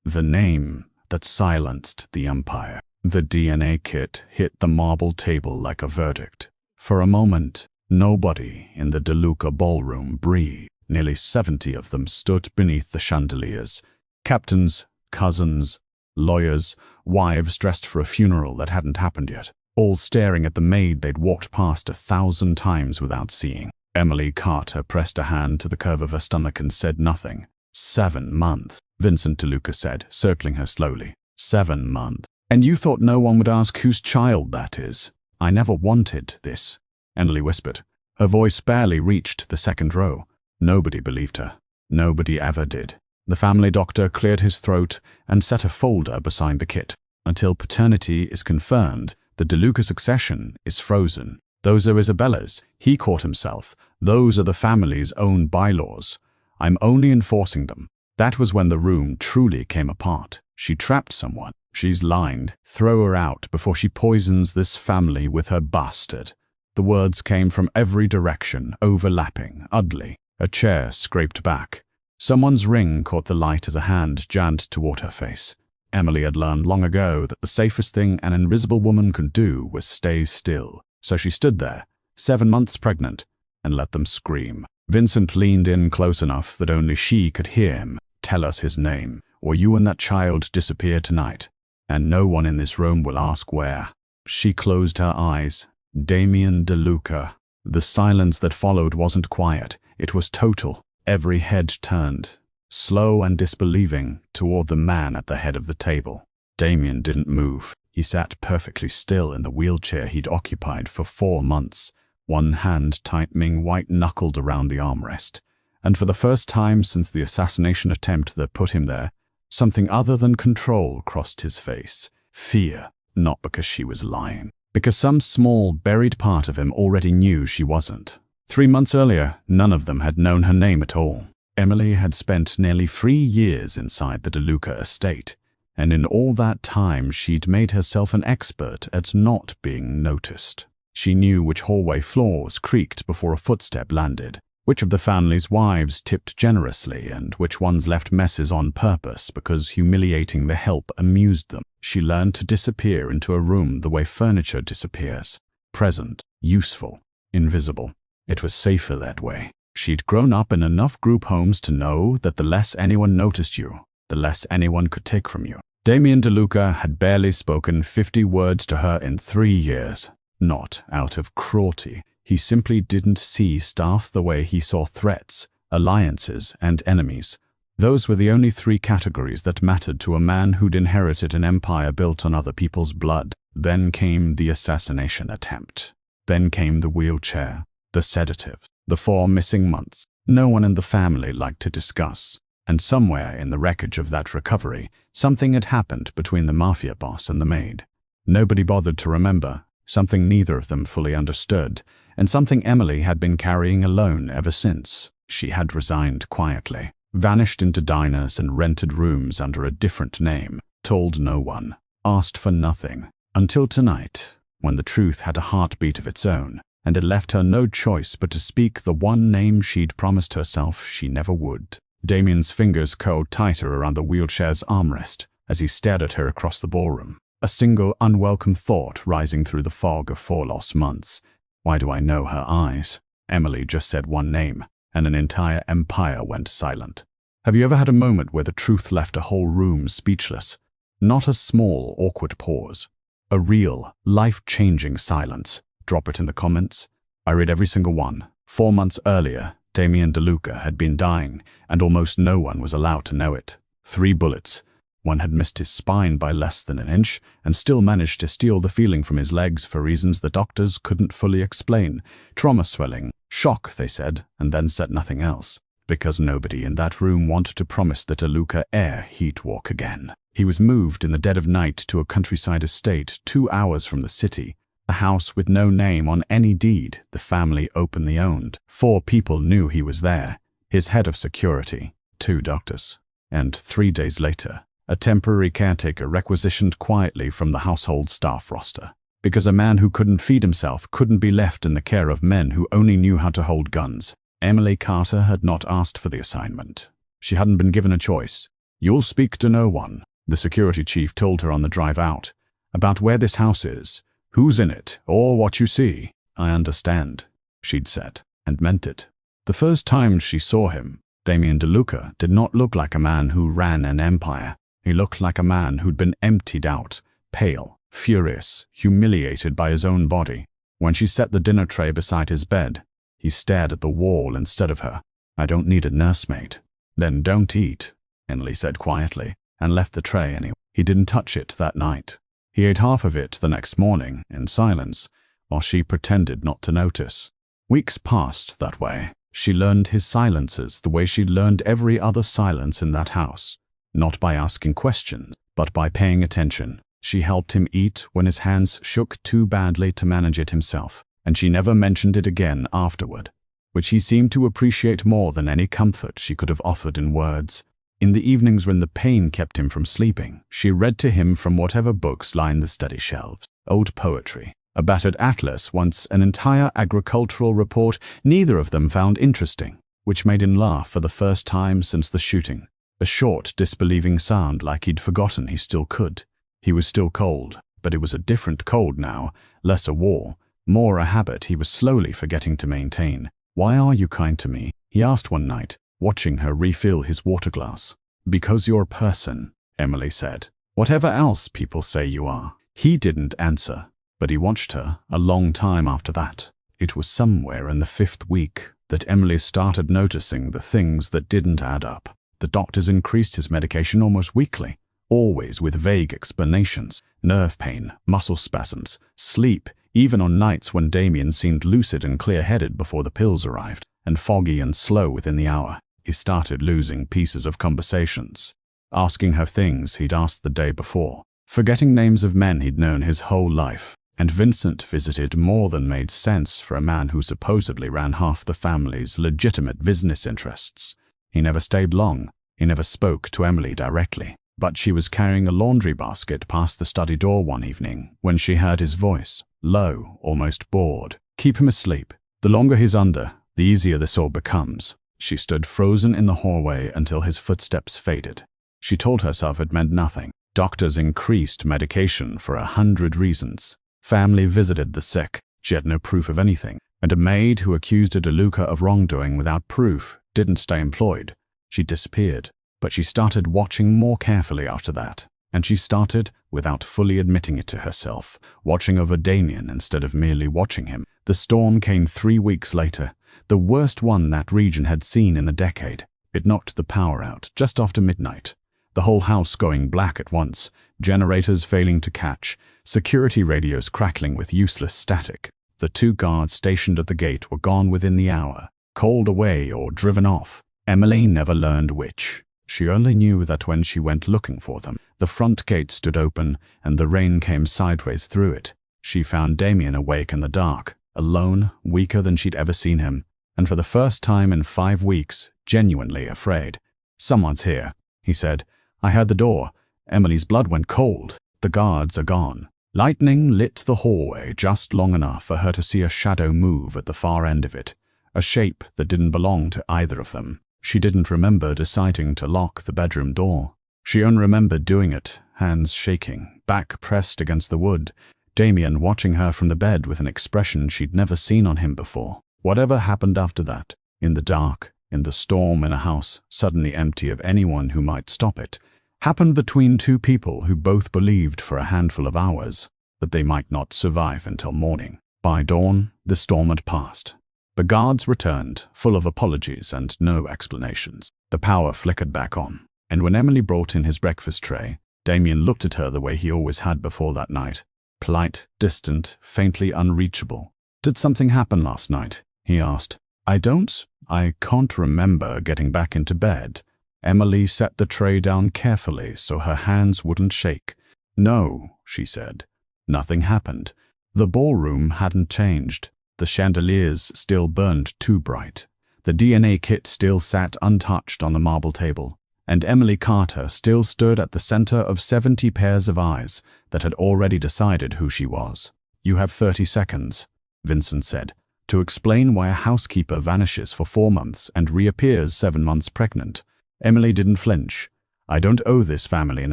The name that silenced the Empire. The DNA kit hit the marble table like a verdict. For a moment, nobody in the DeLuca ballroom breathed. Nearly 70 of them stood beneath the chandeliers. Captains, cousins, lawyers, wives dressed for a funeral that hadn't happened yet, all staring at the maid they'd walked past 1,000 times without seeing. Emily Carter pressed a hand to the curve of her stomach and said nothing. 7 months, Vincent DeLuca said, circling her slowly. 7 months. And you thought no one would ask whose child that is? I never wanted this, Emily whispered. Her voice barely reached the second row. Nobody believed her. Nobody ever did. The family doctor cleared his throat and set a folder beside the kit. Until paternity is confirmed, the DeLuca succession is frozen. Those are Isabella's, he caught himself. Those are the family's own bylaws. I'm only enforcing them. That was when the room truly came apart. She trapped someone. She's lined. Throw her out before she poisons this family with her bastard. The words came from every direction, overlapping, oddly. A chair scraped back. Someone's ring caught the light as a hand jammed toward her face. Emily had learned long ago that the safest thing an invisible woman could do was stay still. So she stood there, 7 months pregnant, and let them scream. Vincent leaned in close enough that only she could hear him. Tell us his name, or you and that child disappear tonight, and no one in this room will ask where. She closed her eyes. Damien DeLuca. The silence that followed wasn't quiet. It was total. Every head turned, slow and disbelieving, toward the man at the head of the table. Damien didn't move. He sat perfectly still in the wheelchair he'd occupied for 4 months, one hand tightening white-knuckled around the armrest. And for the first time since the assassination attempt that put him there, something other than control crossed his face. Fear, not because she was lying, because some small, buried part of him already knew she wasn't. 3 months earlier, none of them had known her name at all. Emily had spent nearly 3 years inside the DeLuca estate, and in all that time she'd made herself an expert at not being noticed. She knew which hallway floors creaked before a footstep landed, which of the family's wives tipped generously, and which ones left messes on purpose because humiliating the help amused them. She learned to disappear into a room the way furniture disappears. Present, useful, invisible. It was safer that way. She'd grown up in enough group homes to know that the less anyone noticed you, the less anyone could take from you. Damien DeLuca had barely spoken 50 words to her in 3 years. Not out of cruelty. He simply didn't see staff the way he saw threats, alliances, and enemies. Those were the only 3 categories that mattered to a man who'd inherited an empire built on other people's blood. Then came the assassination attempt. Then came the wheelchair, the sedative, the 4 missing months. No one in the family liked to discuss. And somewhere in the wreckage of that recovery, something had happened between the Mafia Boss and the Maid. Nobody bothered to remember, something neither of them fully understood, and something Emily had been carrying alone ever since. She had resigned quietly, vanished into diners and rented rooms under a different name, told no one, asked for nothing, until tonight, when the truth had a heartbeat of its own, and it left her no choice but to speak the one name she'd promised herself she never would. Damien's fingers curled tighter around the wheelchair's armrest as he stared at her across the ballroom. A single unwelcome thought rising through the fog of 4 lost months. Why do I know her eyes? Emily just said one name, and an entire empire went silent. Have you ever had a moment where the truth left a whole room speechless? Not a small, awkward pause. A real, life-changing silence. Drop it in the comments. I read every single one. 4 months earlier, Damien DeLuca had been dying, and almost no one was allowed to know it. 3 bullets. One had missed his spine by less than an inch, and still managed to steal the feeling from his legs for reasons the doctors couldn't fully explain. Trauma swelling. Shock, they said, and then said nothing else. Because nobody in that room wanted to promise the DeLuca heir he'd walk again. He was moved in the dead of night to a countryside estate 2 hours from the city. A house with no name on any deed the family openly owned. 4 people knew he was there. His head of security, 2 doctors. And 3 days later, a temporary caretaker requisitioned quietly from the household staff roster. Because a man who couldn't feed himself couldn't be left in the care of men who only knew how to hold guns. Emily Carter had not asked for the assignment. She hadn't been given a choice. You'll speak to no one, the security chief told her on the drive out, about where this house is, who's in it, or what you see. I understand, she'd said, and meant it. The first time she saw him, Damien DeLuca did not look like a man who ran an empire. He looked like a man who'd been emptied out, pale, furious, humiliated by his own body. When she set the dinner tray beside his bed, he stared at the wall instead of her. I don't need a nursemaid. Then don't eat, Emily said quietly, and left the tray anyway. He didn't touch it that night. He ate half of it the next morning, in silence, while she pretended not to notice. Weeks passed that way. She learned his silences the way she'd learned every other silence in that house. Not by asking questions, but by paying attention. She helped him eat when his hands shook too badly to manage it himself, and she never mentioned it again afterward, which he seemed to appreciate more than any comfort she could have offered in words. In the evenings when the pain kept him from sleeping, she read to him from whatever books lined the study shelves. Old poetry, a battered atlas, once an entire agricultural report neither of them found interesting, which made him laugh for the first time since the shooting. A short, disbelieving sound like he'd forgotten he still could. He was still cold, but it was a different cold now, less a war, more a habit he was slowly forgetting to maintain. Why are you kind to me? He asked one night, watching her refill his water glass. Because you're a person, Emily said. Whatever else people say you are. He didn't answer, but he watched her a long time after that. It was somewhere in the 5th week that Emily started noticing the things that didn't add up. The doctors increased his medication almost weekly, always with vague explanations. Nerve pain, muscle spasms, sleep, even on nights when Damien seemed lucid and clear-headed before the pills arrived, and foggy and slow within the hour. He started losing pieces of conversations, asking her things he'd asked the day before, forgetting names of men he'd known his whole life. And Vincent visited more than made sense for a man who supposedly ran half the family's legitimate business interests. He never stayed long. He never spoke to Emily directly. But she was carrying a laundry basket past the study door one evening when she heard his voice, low, almost bored. Keep him asleep. The longer he's under, the easier this all becomes. She stood frozen in the hallway until his footsteps faded. She told herself it meant nothing. Doctors increased medication for 100 reasons. Family visited the sick. She had no proof of anything. And a maid who accused a DeLuca of wrongdoing without proof didn't stay employed. She disappeared. But she started watching more carefully after that. And she started, without fully admitting it to herself, watching over Damien instead of merely watching him. The storm came 3 weeks later, the worst one that region had seen in a decade. It knocked the power out just after midnight. The whole house going black at once, generators failing to catch, security radios crackling with useless static. The 2 guards stationed at the gate were gone within the hour, called away or driven off. Emily never learned which. She only knew that when she went looking for them, the front gate stood open and the rain came sideways through it. She found Damien awake in the dark, alone, weaker than she'd ever seen him, and for the first time in 5 weeks, genuinely afraid. Someone's here, he said. I heard the door. Emily's blood went cold. The guards are gone. Lightning lit the hallway just long enough for her to see a shadow move at the far end of it, a shape that didn't belong to either of them. She didn't remember deciding to lock the bedroom door. She only remembered doing it, hands shaking, back pressed against the wood, Damien watching her from the bed with an expression she'd never seen on him before. Whatever happened after that, in the dark, in the storm in a house suddenly empty of anyone who might stop it, happened between 2 people who both believed for a handful of hours that they might not survive until morning. By dawn, the storm had passed. The guards returned, full of apologies and no explanations. The power flickered back on, and when Emily brought in his breakfast tray, Damien looked at her the way he always had before that night. Polite, distant, faintly unreachable. Did something happen last night? He asked. I can't remember getting back into bed. Emily set the tray down carefully so her hands wouldn't shake. No, she said. Nothing happened. The ballroom hadn't changed. The chandeliers still burned too bright. The DNA kit still sat untouched on the marble table, and Emily Carter still stood at the center of 70 pairs of eyes that had already decided who she was. You have 30 seconds, Vincent said, to explain why a housekeeper vanishes for 4 months and reappears 7 months pregnant. Emily didn't flinch. I don't owe this family an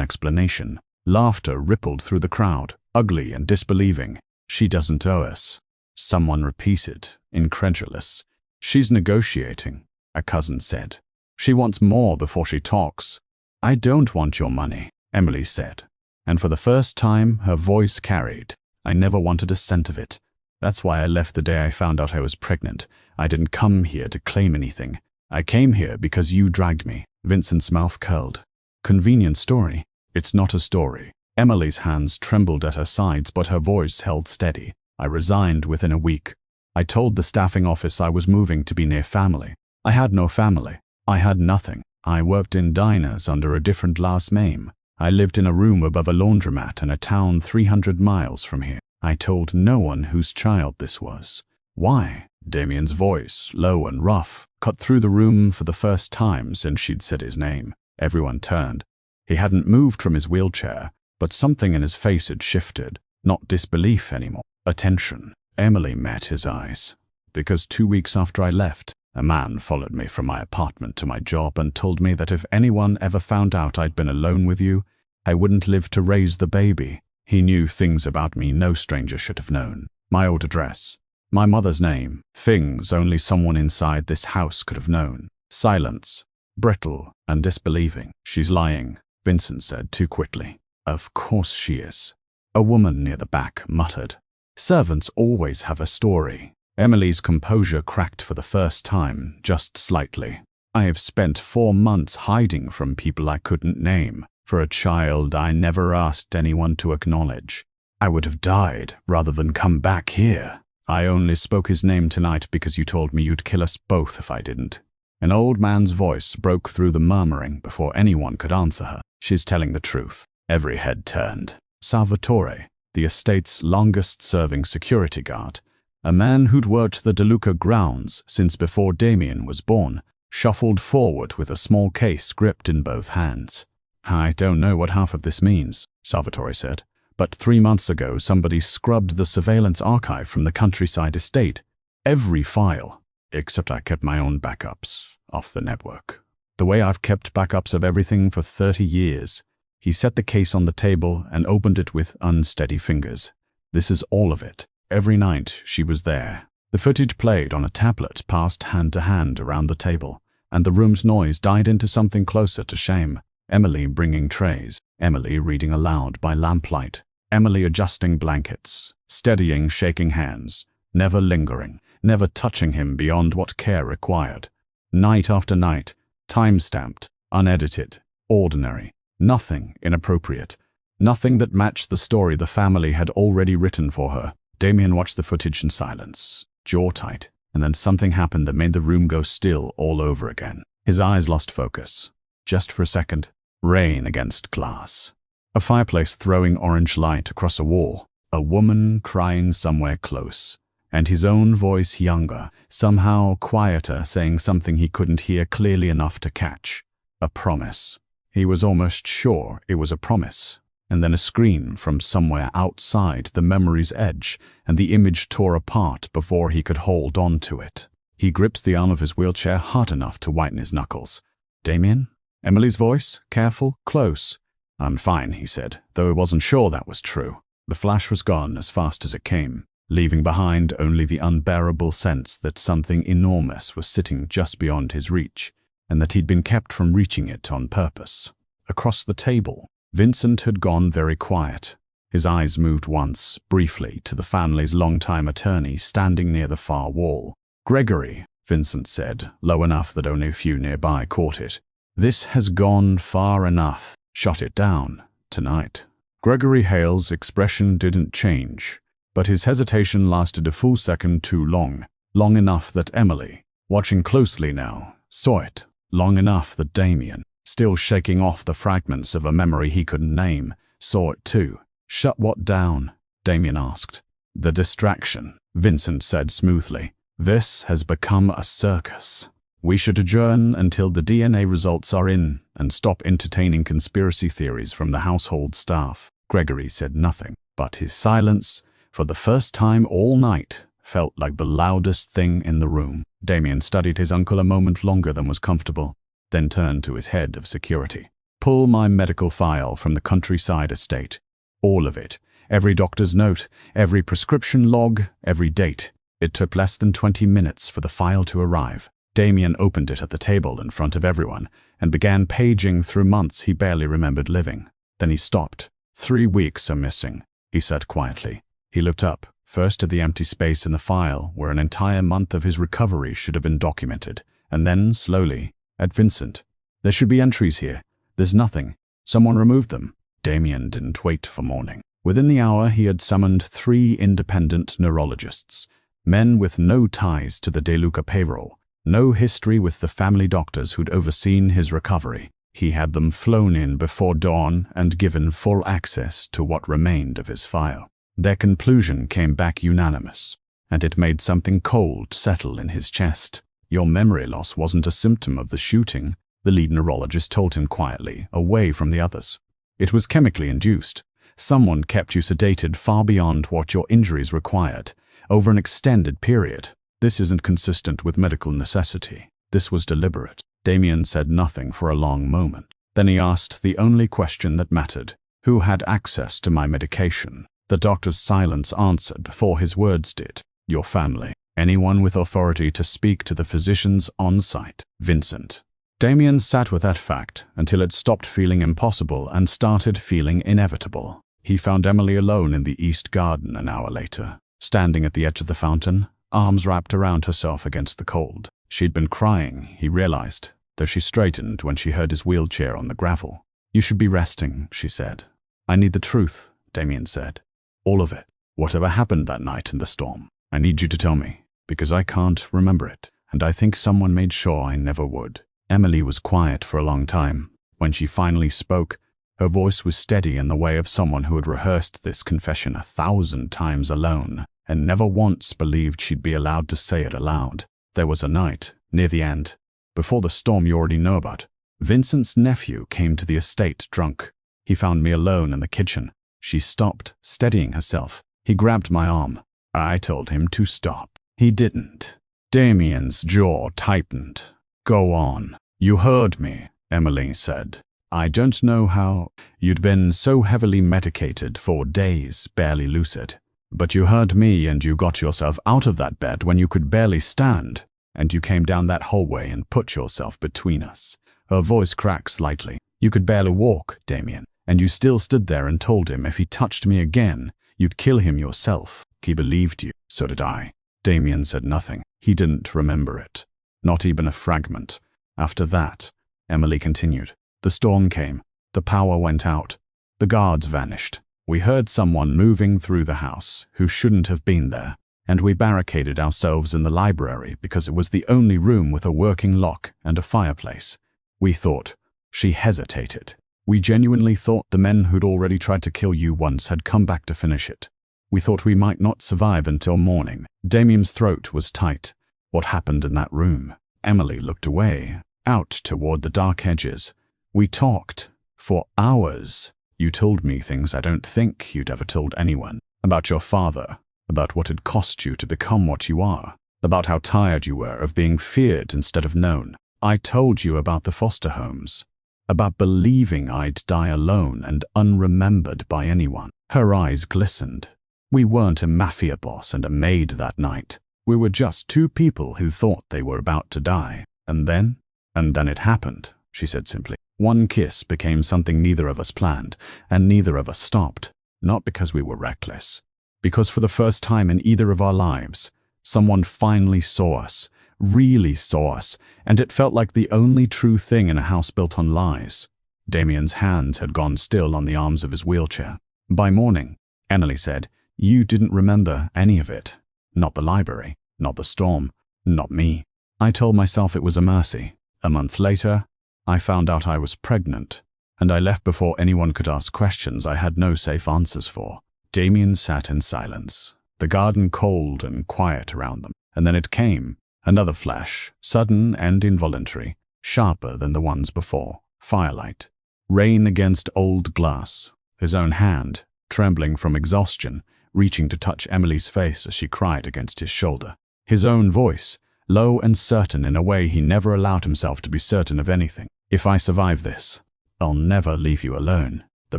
explanation. Laughter rippled through the crowd, ugly and disbelieving. She doesn't owe us. Someone repeated, incredulous. She's negotiating, a cousin said. She wants more before she talks. I don't want your money, Emily said. And for the first time, her voice carried. I never wanted a cent of it. That's why I left the day I found out I was pregnant. I didn't come here to claim anything. I came here because you dragged me. Vincent's mouth curled. Convenient story. It's not a story. Emily's hands trembled at her sides, but her voice held steady. I resigned within a week. I told the staffing office I was moving to be near family. I had no family. I had nothing. I worked in diners under a different last name. I lived in a room above a laundromat in a town 300 miles from here. I told no one whose child this was. Why? Damien's voice, low and rough, cut through the room for the first time since she'd said his name. Everyone turned. He hadn't moved from his wheelchair, but something in his face had shifted. Not disbelief anymore. Attention. Emily met his eyes. Because 2 weeks after I left, a man followed me from my apartment to my job and told me that if anyone ever found out I'd been alone with you, I wouldn't live to raise the baby. He knew things about me no stranger should have known. My old address. My mother's name. Things only someone inside this house could have known. Silence. Brittle and disbelieving. She's lying, Vincent said too quickly. Of course she is. A woman near the back muttered. Servants always have a story. Emily's composure cracked for the first time, just slightly. I have spent 4 months hiding from people I couldn't name. For a child I never asked anyone to acknowledge. I would have died rather than come back here. I only spoke his name tonight because you told me you'd kill us both if I didn't. An old man's voice broke through the murmuring before anyone could answer her. She's telling the truth. Every head turned. Salvatore, the estate's longest-serving security guard, a man who'd worked the DeLuca grounds since before Damien was born, shuffled forward with a small case gripped in both hands. I don't know what half of this means, Salvatore said, but 3 months ago somebody scrubbed the surveillance archive from the countryside estate. Every file, except I kept my own backups off the network. The way I've kept backups of everything for 30 years. He set the case on the table and opened it with unsteady fingers. This is all of it. Every night she was there. The footage played on a tablet passed hand to hand around the table, and the room's noise died into something closer to shame. Emily bringing trays, Emily reading aloud by lamplight, Emily adjusting blankets, steadying shaking hands, never lingering, never touching him beyond what care required. Night after night, time-stamped, unedited, ordinary, nothing inappropriate, nothing that matched the story the family had already written for her. Damien watched the footage in silence, jaw tight, and then something happened that made the room go still all over again. His eyes lost focus. Just for a second. Rain against glass. A fireplace throwing orange light across a wall. A woman crying somewhere close. And his own voice younger, somehow quieter, saying something he couldn't hear clearly enough to catch. A promise. He was almost sure it was a promise. And then a scream from somewhere outside the memory's edge, and the image tore apart before he could hold on to it. He gripped the arm of his wheelchair hard enough to whiten his knuckles. Damien? Emily's voice, careful, close. I'm fine, he said, though he wasn't sure that was true. The flash was gone as fast as it came, leaving behind only the unbearable sense that something enormous was sitting just beyond his reach, and that he'd been kept from reaching it on purpose. Across the table, Vincent had gone very quiet. His eyes moved once, briefly, to the family's longtime attorney standing near the far wall. Gregory, Vincent said, low enough that only a few nearby caught it. This has gone far enough. Shut it down. Tonight. Gregory Hale's expression didn't change, but his hesitation lasted a full second too long. Long enough that Emily, watching closely now, saw it. Long enough that Damien, still shaking off the fragments of a memory he couldn't name, saw it too. Shut what down? Damien asked. The distraction, Vincent said smoothly. This has become a circus. We should adjourn until the DNA results are in and stop entertaining conspiracy theories from the household staff. Gregory said nothing, but his silence, for the first time all night, felt like the loudest thing in the room. Damien studied his uncle a moment longer than was comfortable, then turned to his head of security. Pull my medical file from the countryside estate. All of it. Every doctor's note, every prescription log, every date. It took less than 20 minutes for the file to arrive. Damien opened it at the table in front of everyone and began paging through months he barely remembered living. Then he stopped. 3 weeks are missing, he said quietly. He looked up, first at the empty space in the file where an entire month of his recovery should have been documented, and then, slowly, at Vincent. There should be entries here. There's nothing. Someone removed them. Damien didn't wait for morning. Within the hour, he had summoned 3 independent neurologists, men with no ties to the De Luca payroll, no history with the family doctors who'd overseen his recovery. He had them flown in before dawn and given full access to what remained of his file. Their conclusion came back unanimous, and it made something cold settle in his chest. Your memory loss wasn't a symptom of the shooting, the lead neurologist told him quietly, away from the others. It was chemically induced. Someone kept you sedated far beyond what your injuries required, over an extended period. This isn't consistent with medical necessity. This was deliberate. Damien said nothing for a long moment. Then he asked the only question that mattered. Who had access to my medication? The doctor's silence answered before his words did. Your family. Anyone with authority to speak to the physicians on site. Vincent. Damien sat with that fact until it stopped feeling impossible and started feeling inevitable. He found Emily alone in the east garden an hour later, standing at the edge of the fountain, arms wrapped around herself against the cold. She'd been crying, he realized, though she straightened when she heard his wheelchair on the gravel. You should be resting, she said. I need the truth, Damien said. All of it. Whatever happened that night in the storm. I need you to tell me, because I can't remember it, and I think someone made sure I never would. Emily was quiet for a long time. When she finally spoke, her voice was steady in the way of someone who had rehearsed this confession 1,000 times alone, and never once believed she'd be allowed to say it aloud. There was a night, near the end, before the storm you already know about. Vincent's nephew came to the estate drunk. He found me alone in the kitchen. She stopped, steadying herself. He grabbed my arm. I told him to stop. He didn't. Damien's jaw tightened. Go on. You heard me, Emily said. I don't know how. You'd been so heavily medicated for days, barely lucid. But you heard me and you got yourself out of that bed when you could barely stand, and you came down that hallway and put yourself between us. Her voice cracked slightly. You could barely walk, Damien, and you still stood there and told him if he touched me again, you'd kill him yourself. He believed you. So did I. Damien said nothing. He didn't remember it. Not even a fragment. After that, Emily continued. The storm came. The power went out. The guards vanished. We heard someone moving through the house who shouldn't have been there, and we barricaded ourselves in the library because it was the only room with a working lock and a fireplace. We thought. She hesitated. We genuinely thought the men who'd already tried to kill you once had come back to finish it. We thought we might not survive until morning. Damien's throat was tight. What happened in that room? Emily looked away, out toward the dark edges. We talked. For hours. You told me things I don't think you'd ever told anyone. About your father. About what it cost you to become what you are. About how tired you were of being feared instead of known. I told you about the foster homes. About believing I'd die alone and unremembered by anyone. Her eyes glistened. We weren't a mafia boss and a maid that night. We were just 2 people who thought they were about to die. And then it happened, she said simply. One kiss became something neither of us planned, and neither of us stopped. Not because we were reckless. Because for the first time in either of our lives, someone finally saw us, really saw us, and it felt like the only true thing in a house built on lies. Damien's hands had gone still on the arms of his wheelchair. By morning, Emily said, you didn't remember any of it. Not the library, not the storm, not me. I told myself it was a mercy. A month later, I found out I was pregnant, and I left before anyone could ask questions I had no safe answers for. Damien sat in silence, the garden cold and quiet around them. And then it came, another flash, sudden and involuntary, sharper than the ones before. Firelight. Rain against old glass. His own hand, trembling from exhaustion, reaching to touch Emily's face as she cried against his shoulder. His own voice, low and certain in a way he never allowed himself to be certain of anything. If I survive this, I'll never leave you alone. The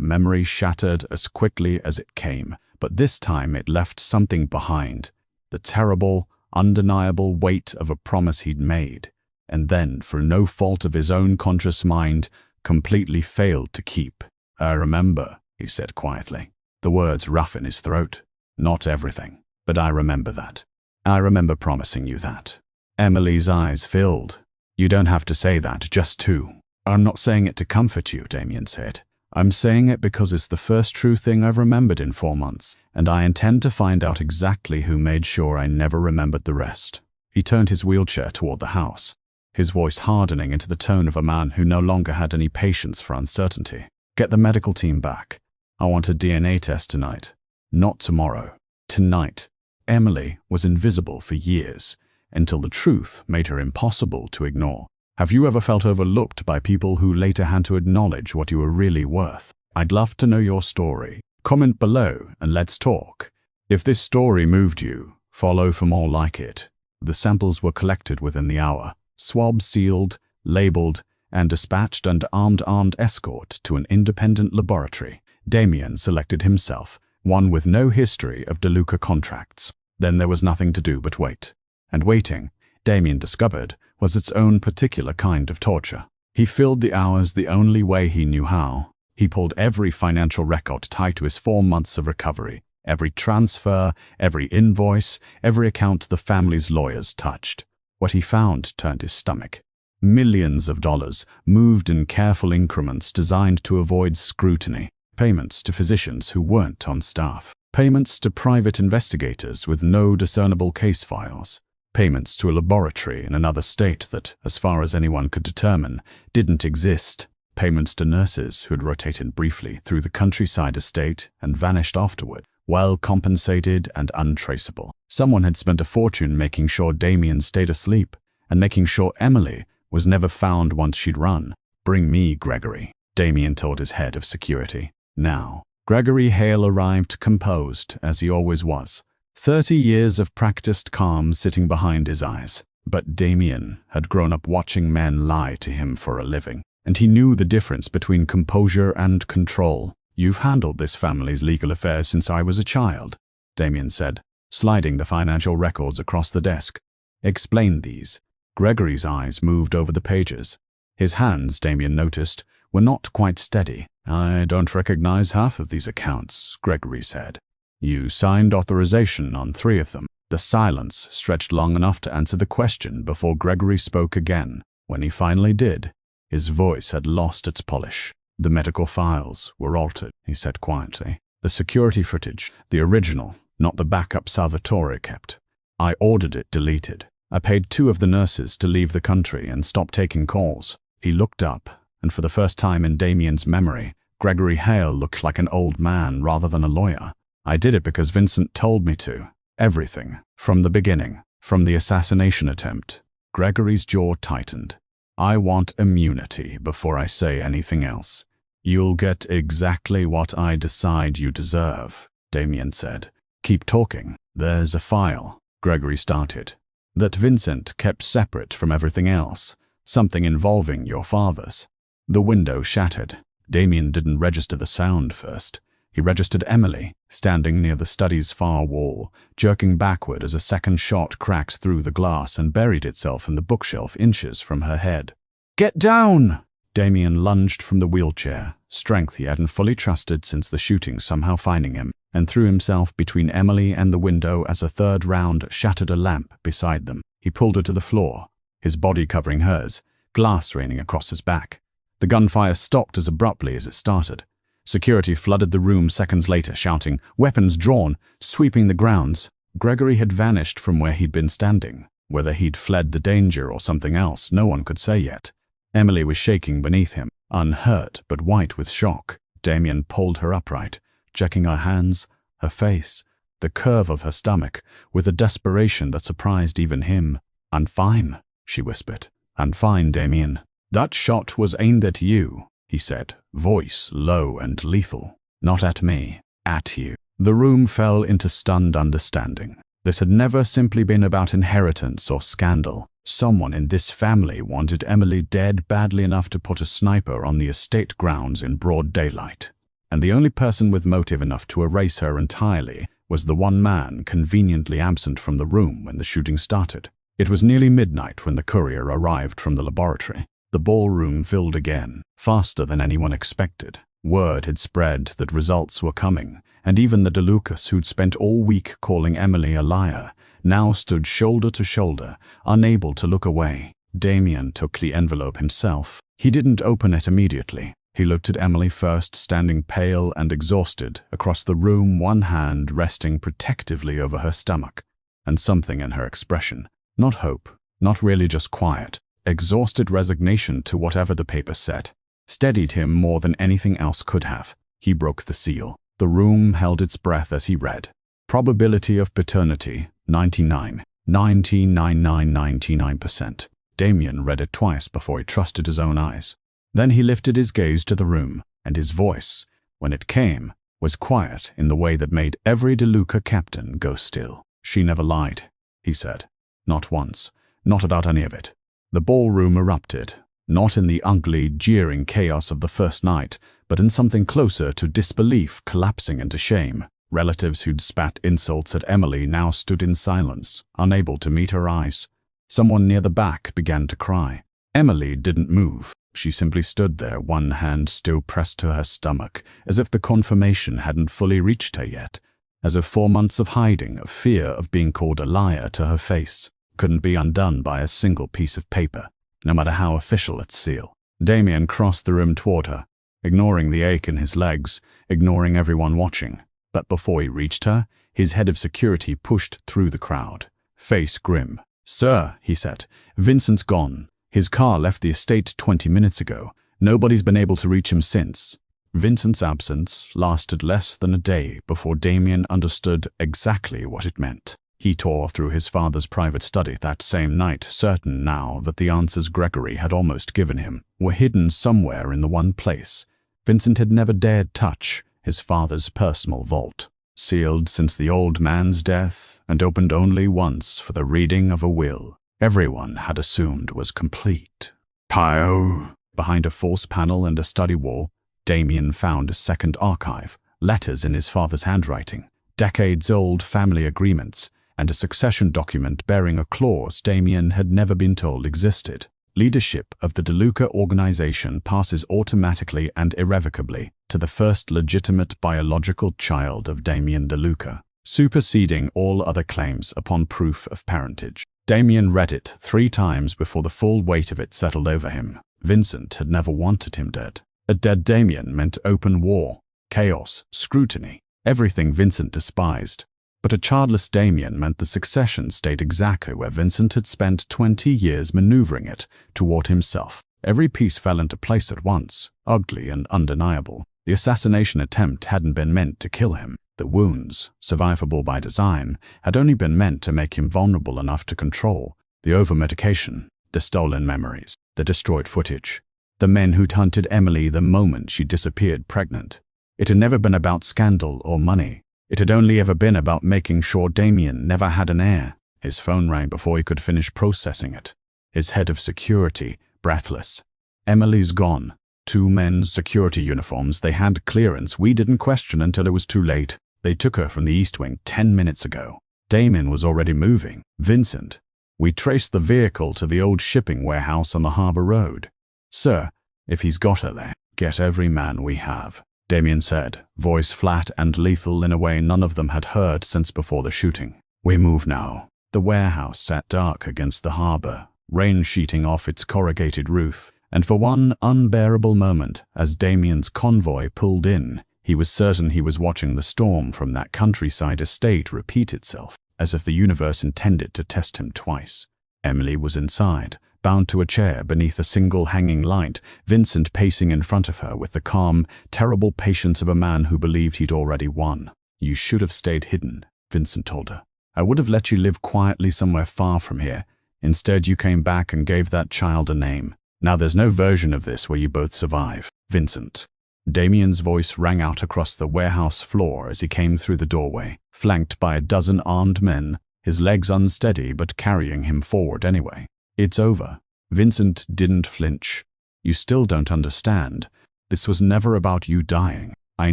memory shattered as quickly as it came, but this time it left something behind. The terrible, undeniable weight of a promise he'd made, and then, for no fault of his own conscious mind, completely failed to keep. I remember, he said quietly, the words rough in his throat. Not everything, but I remember that. I remember promising you that. Emily's eyes filled. You don't have to say that, just to. I'm not saying it to comfort you, Damien said. I'm saying it because it's the first true thing I've remembered in 4 months, and I intend to find out exactly who made sure I never remembered the rest. He turned his wheelchair toward the house, his voice hardening into the tone of a man who no longer had any patience for uncertainty. Get the medical team back. I want a DNA test tonight. Not tomorrow. Tonight. Emily was invisible for years, until the truth made her impossible to ignore. Have you ever felt overlooked by people who later had to acknowledge what you were really worth? I'd love to know your story. Comment below and let's talk. If this story moved you, follow for more like it. The samples were collected within the hour, swabs sealed, labeled, and dispatched under armed escort to an independent laboratory. Damien selected himself, one with no history of DeLuca contracts. Then there was nothing to do but wait. And waiting, Damien discovered, was its own particular kind of torture. He filled the hours the only way he knew how. He pulled every financial record tied to his 4 months of recovery, every transfer, every invoice, every account the family's lawyers touched. What he found turned his stomach. Millions of dollars, moved in careful increments designed to avoid scrutiny. Payments to physicians who weren't on staff. Payments to private investigators with no discernible case files. Payments to a laboratory in another state that, as far as anyone could determine, didn't exist. Payments to nurses who had rotated briefly through the countryside estate and vanished afterward, well compensated and untraceable. Someone had spent a fortune making sure Damien stayed asleep and making sure Emily was never found once she'd run. Bring me Gregory, Damien told his head of security. Now, Gregory Hale arrived composed, as he always was. 30 years of practiced calm sitting behind his eyes. But Damien had grown up watching men lie to him for a living, and he knew the difference between composure and control. You've handled this family's legal affairs since I was a child, Damien said, sliding the financial records across the desk. Explain these. Gregory's eyes moved over the pages. His hands, Damien noticed, were not quite steady. I don't recognize half of these accounts, Gregory said. You signed authorization on 3 of them. The silence stretched long enough to answer the question before Gregory spoke again. When he finally did, his voice had lost its polish. The medical files were altered, he said quietly. The security footage, the original, not the backup Salvatore kept. I ordered it deleted. I paid 2 of the nurses to leave the country and stop taking calls. He looked up, and for the first time in Damien's memory, Gregory Hale looked like an old man rather than a lawyer. I did it because Vincent told me to. Everything, from the beginning, from the assassination attempt. Gregory's jaw tightened. I want immunity before I say anything else. You'll get exactly what I decide you deserve, Damien said. Keep talking. There's a file, Gregory started, that Vincent kept separate from everything else, something involving your fathers. The window shattered. Damien didn't register the sound first. He registered Emily, standing near the study's far wall, jerking backward as a second shot cracked through the glass and buried itself in the bookshelf inches from her head. Get down! Damien lunged from the wheelchair, strength he hadn't fully trusted since the shooting somehow finding him, and threw himself between Emily and the window as a third round shattered a lamp beside them. He pulled her to the floor, his body covering hers, glass raining across his back. The gunfire stopped as abruptly as it started. Security flooded the room seconds later, shouting, weapons drawn, sweeping the grounds. Gregory had vanished from where he'd been standing. Whether he'd fled the danger or something else, no one could say yet. Emily was shaking beneath him, unhurt but white with shock. Damien pulled her upright, checking her hands, her face, the curve of her stomach, with a desperation that surprised even him. I'm fine, she whispered. I'm fine, Damien. That shot was aimed at you, he said, voice low and lethal. Not at me, at you. The room fell into stunned understanding. This had never simply been about inheritance or scandal. Someone in this family wanted Emily dead badly enough to put a sniper on the estate grounds in broad daylight. And the only person with motive enough to erase her entirely was the one man conveniently absent from the room when the shooting started. It was nearly midnight when the courier arrived from the laboratory. The ballroom filled again, faster than anyone expected. Word had spread that results were coming, and even the DeLucas, who'd spent all week calling Emily a liar, now stood shoulder to shoulder, unable to look away. Damien took the envelope himself. He didn't open it immediately. He looked at Emily first, standing pale and exhausted across the room, one hand resting protectively over her stomach, and something in her expression, not hope, not really just quiet, exhausted resignation to whatever the paper said, steadied him more than anything else could have. He broke the seal. The room held its breath as he read. Probability of paternity, 99.9999%. Damien read it twice before he trusted his own eyes. Then he lifted his gaze to the room, and his voice, when it came, was quiet in the way that made every DeLuca captain go still. She never lied, he said. Not once. Not about any of it. The ballroom erupted, not in the ugly, jeering chaos of the first night, but in something closer to disbelief collapsing into shame. Relatives who'd spat insults at Emily now stood in silence, unable to meet her eyes. Someone near the back began to cry. Emily didn't move. She simply stood there, one hand still pressed to her stomach, as if the confirmation hadn't fully reached her yet, as if 4 months of hiding, of fear of being called a liar to her face, couldn't be undone by a single piece of paper, no matter how official its seal. Damien crossed the room toward her, ignoring the ache in his legs, ignoring everyone watching. But before he reached her, his head of security pushed through the crowd, face grim. "Sir," he said, "Vincent's gone. His car left the estate 20 minutes ago. Nobody's been able to reach him since." Vincent's absence lasted less than a day before Damien understood exactly what it meant. He tore through his father's private study that same night, certain now that the answers Gregory had almost given him were hidden somewhere in the one place Vincent had never dared touch, his father's personal vault, sealed since the old man's death and opened only once for the reading of a will everyone had assumed was complete. Pio! Behind a false panel and a study wall, Damien found a second archive, letters in his father's handwriting, decades-old family agreements, and a succession document bearing a clause Damien had never been told existed. Leadership of the DeLuca organization passes automatically and irrevocably to the first legitimate biological child of Damien DeLuca, superseding all other claims upon proof of parentage. Damien read it 3 times before the full weight of it settled over him. Vincent had never wanted him dead. A dead Damien meant open war, chaos, scrutiny, everything Vincent despised. But a childless Damien meant the succession stayed exactly where Vincent had spent 20 years maneuvering it toward himself. Every piece fell into place at once, ugly and undeniable. The assassination attempt hadn't been meant to kill him. The wounds, survivable by design, had only been meant to make him vulnerable enough to control. The over-medication, the stolen memories, the destroyed footage, the men who'd hunted Emily the moment she disappeared pregnant. It had never been about scandal or money. It had only ever been about making sure Damien never had an heir. His phone rang before he could finish processing it. His head of security, breathless. "Emily's gone. 2 men's security uniforms. They had clearance. We didn't question until it was too late. They took her from the East Wing 10 minutes ago." Damien was already moving. "Vincent, we traced the vehicle to the old shipping warehouse on the Harbor Road." "Sir, if he's got her there, get every man we have," Damien said, voice flat and lethal in a way none of them had heard since before the shooting. "We move now." The warehouse sat dark against the harbor, rain sheeting off its corrugated roof, and for one unbearable moment, as Damien's convoy pulled in, he was certain he was watching the storm from that countryside estate repeat itself, as if the universe intended to test him twice. Emily was inside, bound to a chair beneath a single hanging light, Vincent pacing in front of her with the calm, terrible patience of a man who believed he'd already won. "You should have stayed hidden," Vincent told her. "I would have let you live quietly somewhere far from here. Instead, you came back and gave that child a name. Now there's no version of this where you both survive, Vincent." Damien's voice rang out across the warehouse floor as he came through the doorway, flanked by a dozen armed men, his legs unsteady but carrying him forward anyway. It's over. Vincent didn't flinch. You still don't understand. This was never about you dying. I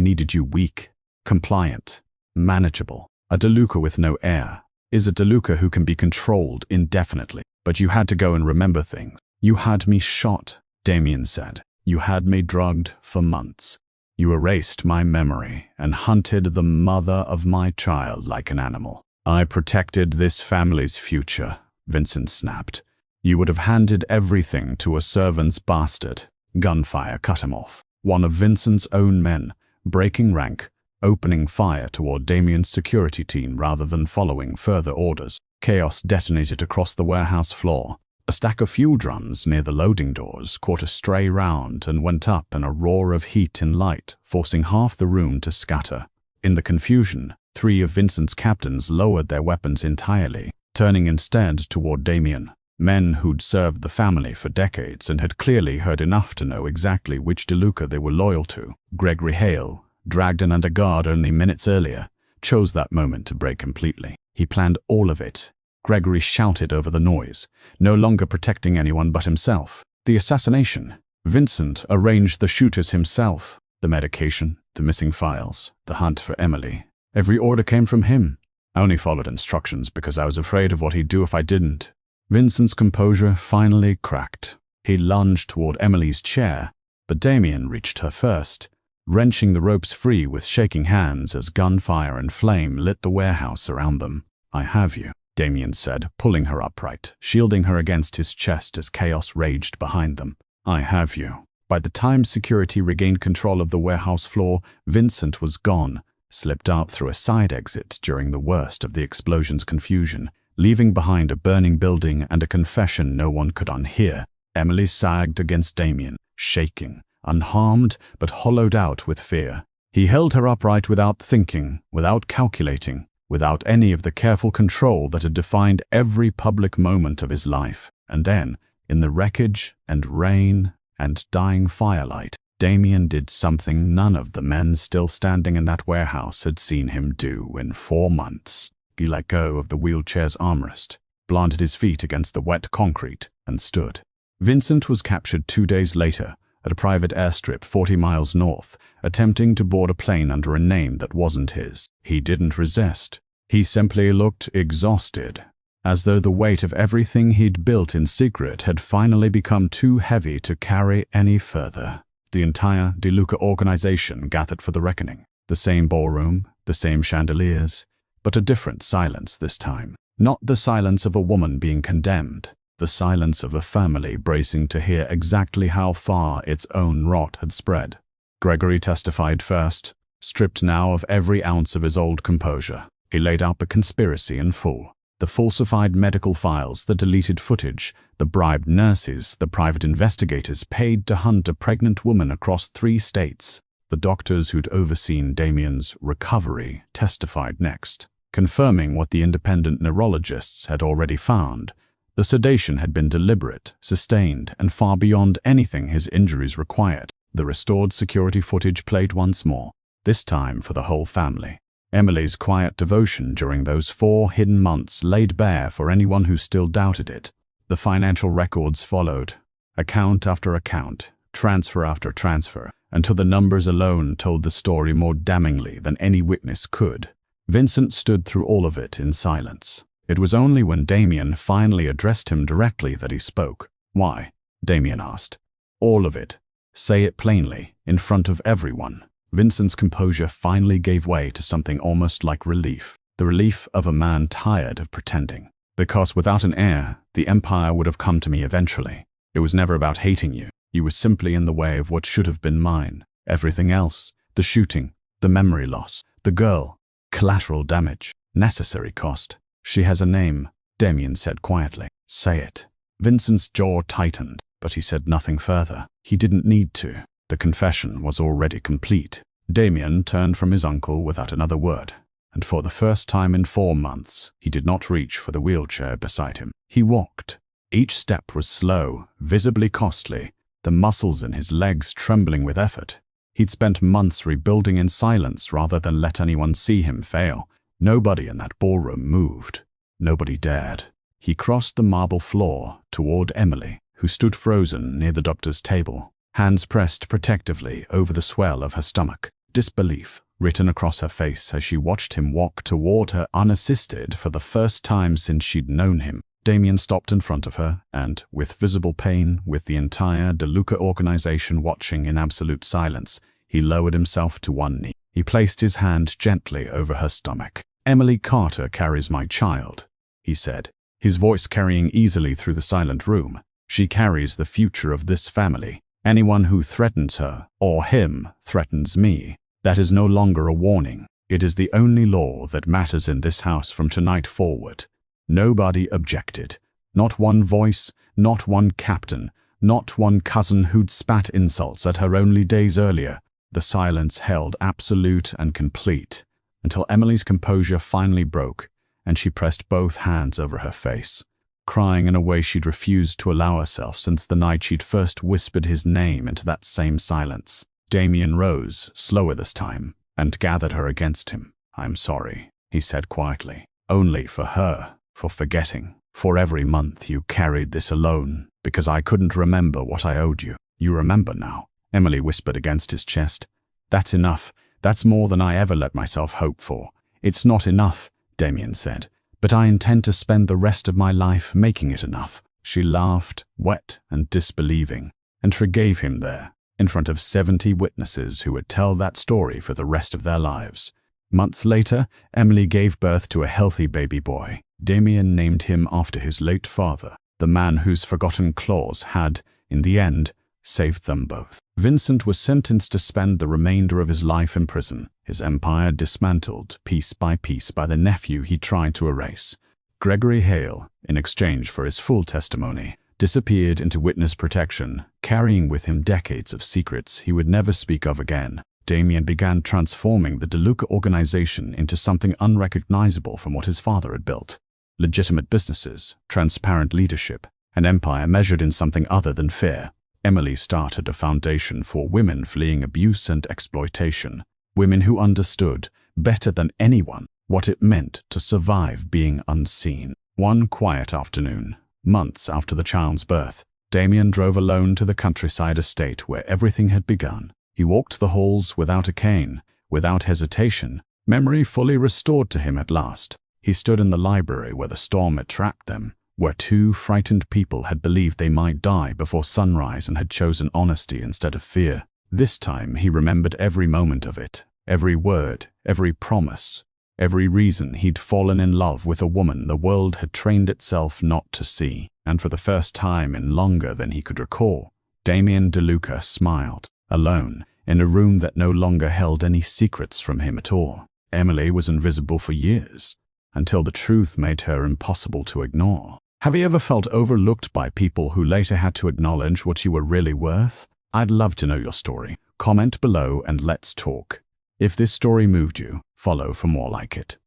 needed you weak, compliant, manageable. A DeLuca with no heir is a DeLuca who can be controlled indefinitely. But you had to go and remember things. You had me shot, Damien said. You had me drugged for months. You erased my memory and hunted the mother of my child like an animal. I protected this family's future, Vincent snapped. You would have handed everything to a servant's bastard. Gunfire cut him off. One of Vincent's own men, breaking rank, opening fire toward Damien's security team rather than following further orders. Chaos detonated across the warehouse floor. A stack of fuel drums near the loading doors caught a stray round and went up in a roar of heat and light, forcing half the room to scatter. In the confusion, 3 of Vincent's captains lowered their weapons entirely, turning instead toward Damien. Men who'd served the family for decades and had clearly heard enough to know exactly which DeLuca they were loyal to. Gregory Hale, dragged in under guard only minutes earlier, chose that moment to break completely. He planned all of it. Gregory shouted over the noise, no longer protecting anyone but himself. The assassination. Vincent arranged the shooters himself. The medication, the missing files, the hunt for Emily. Every order came from him. I only followed instructions because I was afraid of what he'd do if I didn't. Vincent's composure finally cracked. He lunged toward Emily's chair, but Damien reached her first, wrenching the ropes free with shaking hands as gunfire and flame lit the warehouse around them. I have you, Damien said, pulling her upright, shielding her against his chest as chaos raged behind them. I have you. By the time security regained control of the warehouse floor, Vincent was gone, slipped out through a side exit during the worst of the explosion's confusion, leaving behind a burning building and a confession no one could unhear. Emily sagged against Damien, shaking, unharmed but hollowed out with fear. He held her upright without thinking, without calculating, without any of the careful control that had defined every public moment of his life. And then, in the wreckage and rain and dying firelight, Damien did something none of the men still standing in that warehouse had seen him do in 4 months. He let go of the wheelchair's armrest, planted his feet against the wet concrete, and stood. Vincent was captured 2 days later at a private airstrip 40 miles north, attempting to board a plane under a name that wasn't his. He didn't resist. He simply looked exhausted, as though the weight of everything he'd built in secret had finally become too heavy to carry any further. The entire DeLuca organization gathered for the reckoning. The same ballroom, the same chandeliers, but a different silence this time. Not the silence of a woman being condemned, the silence of a family bracing to hear exactly how far its own rot had spread. Gregory testified first, stripped now of every ounce of his old composure. He laid out the conspiracy in full. The falsified medical files, the deleted footage, the bribed nurses, the private investigators paid to hunt a pregnant woman across 3 states. The doctors who'd overseen Damien's recovery testified next, confirming what the independent neurologists had already found. The sedation had been deliberate, sustained, and far beyond anything his injuries required. The restored security footage played once more, this time for the whole family. Emily's quiet devotion during those 4 hidden months laid bare for anyone who still doubted it. The financial records followed, account after account, transfer after transfer, until the numbers alone told the story more damningly than any witness could. Vincent stood through all of it in silence. It was only when Damien finally addressed him directly that he spoke. Why? Damien asked. All of it. Say it plainly, in front of everyone. Vincent's composure finally gave way to something almost like relief. The relief of a man tired of pretending. Because without an heir, the Empire would have come to me eventually. It was never about hating you. You were simply in the way of what should have been mine. Everything else, the shooting, the memory loss, the girl, collateral damage, necessary cost. She has a name, Damien said quietly. Say it. Vincent's jaw tightened, but he said nothing further. He didn't need to. The confession was already complete. Damien turned from his uncle without another word, and for the first time in 4 months, he did not reach for the wheelchair beside him. He walked. Each step was slow, visibly costly, the muscles in his legs trembling with effort. He'd spent months rebuilding in silence rather than let anyone see him fail. Nobody in that ballroom moved. Nobody dared. He crossed the marble floor toward Emily, who stood frozen near the doctor's table, hands pressed protectively over the swell of her stomach, disbelief written across her face as she watched him walk toward her unassisted for the first time since she'd known him. Damien stopped in front of her, and, with visible pain, with the entire DeLuca organization watching in absolute silence, he lowered himself to one knee. He placed his hand gently over her stomach. "Emily Carter carries my child," he said, his voice carrying easily through the silent room. "She carries the future of this family. Anyone who threatens her, or him, threatens me. That is no longer a warning. It is the only law that matters in this house from tonight forward." Nobody objected. Not one voice, not one captain, not one cousin who'd spat insults at her only days earlier. The silence held absolute and complete, until Emily's composure finally broke, and she pressed both hands over her face, crying in a way she'd refused to allow herself since the night she'd first whispered his name into that same silence. Damien rose, slower this time, and gathered her against him. "I'm sorry," he said quietly. "Only for her, for forgetting. For every month you carried this alone, because I couldn't remember what I owed you. You remember now," Emily whispered against his chest. "That's enough. That's more than I ever let myself hope for." "It's not enough," Damien said, "but I intend to spend the rest of my life making it enough." She laughed, wet and disbelieving, and forgave him there, in front of 70 witnesses who would tell that story for the rest of their lives. Months later, Emily gave birth to a healthy baby boy. Damien named him after his late father, the man whose forgotten claws had, in the end, saved them both. Vincent was sentenced to spend the remainder of his life in prison, his empire dismantled piece by piece by the nephew he tried to erase. Gregory Hale, in exchange for his full testimony, disappeared into witness protection, carrying with him decades of secrets he would never speak of again. Damien began transforming the DeLuca organization into something unrecognizable from what his father had built. Legitimate businesses, transparent leadership, an empire measured in something other than fear. Emily started a foundation for women fleeing abuse and exploitation, women who understood, better than anyone, what it meant to survive being unseen. One quiet afternoon, months after the child's birth, Damien drove alone to the countryside estate where everything had begun. He walked the halls without a cane, without hesitation, memory fully restored to him at last. He stood in the library where the storm had trapped them, where two frightened people had believed they might die before sunrise and had chosen honesty instead of fear. This time he remembered every moment of it, every word, every promise, every reason he'd fallen in love with a woman the world had trained itself not to see. And for the first time in longer than he could recall, Damien DeLuca smiled, alone, in a room that no longer held any secrets from him at all. Emily was invisible for years, until the truth made her impossible to ignore. Have you ever felt overlooked by people who later had to acknowledge what you were really worth? I'd love to know your story. Comment below and let's talk. If this story moved you, follow for more like it.